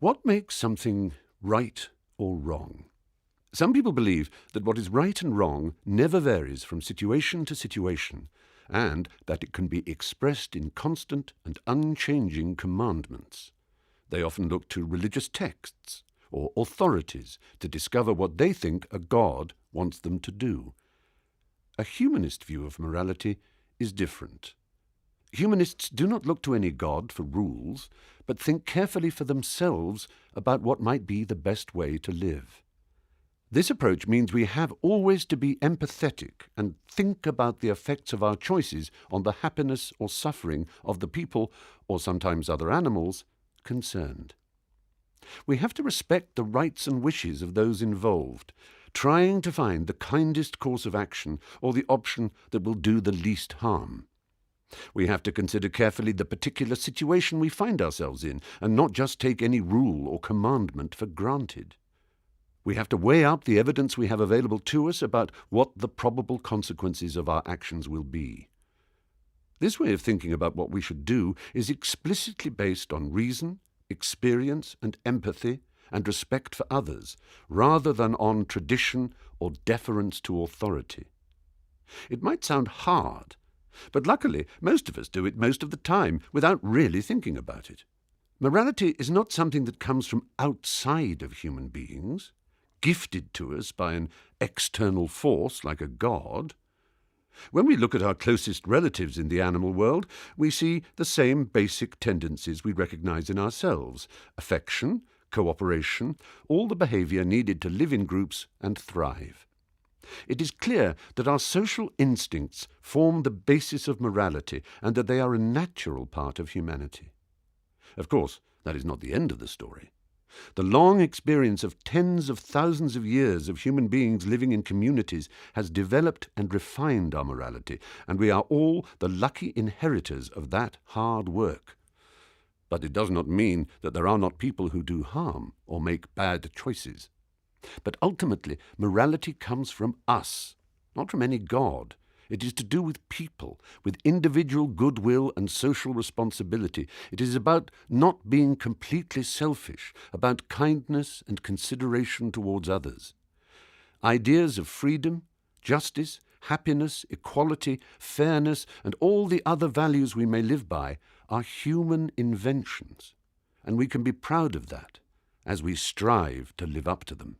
What makes something right or wrong? Some people believe that what is right and wrong never varies from situation to situation, and that it can be expressed in constant and unchanging commandments. They often look to religious texts or authorities to discover what they think a God wants them to do. A humanist view of morality is different. Humanists do not look to any God for rules, but think carefully for themselves about what might be the best way to live. This approach means we have always to be empathetic and think about the effects of our choices on the happiness or suffering of the people, or sometimes other animals, concerned. We have to respect the rights and wishes of those involved, trying to find the kindest course of action or the option that will do the least harm. We have to consider carefully the particular situation we find ourselves in, and not just take any rule or commandment for granted. We have to weigh up the evidence we have available to us about what the probable consequences of our actions will be. This way of thinking about what we should do is explicitly based on reason, experience and empathy and respect for others, rather than on tradition or deference to authority. It might sound hard, but luckily most of us do it most of the time without really thinking about it. Morality is not something that comes from outside of human beings, gifted to us by an external force like a god. When we look at our closest relatives in the animal world, we see the same basic tendencies we recognize in ourselves: affection, cooperation, all the behavior needed to live in groups and thrive. It is clear that our social instincts form the basis of morality and that they are a natural part of humanity. Of course, that is not the end of the story. The long experience of tens of thousands of years of human beings living in communities has developed and refined our morality, and we are all the lucky inheritors of that hard work. But it does not mean that there are not people who do harm or make bad choices. But ultimately, morality comes from us, not from any god. It is to do with people, with individual goodwill and social responsibility. It is about not being completely selfish, about kindness and consideration towards others. Ideas of freedom, justice, happiness, equality, fairness, and all the other values we may live by are human inventions, and we can be proud of that as we strive to live up to them.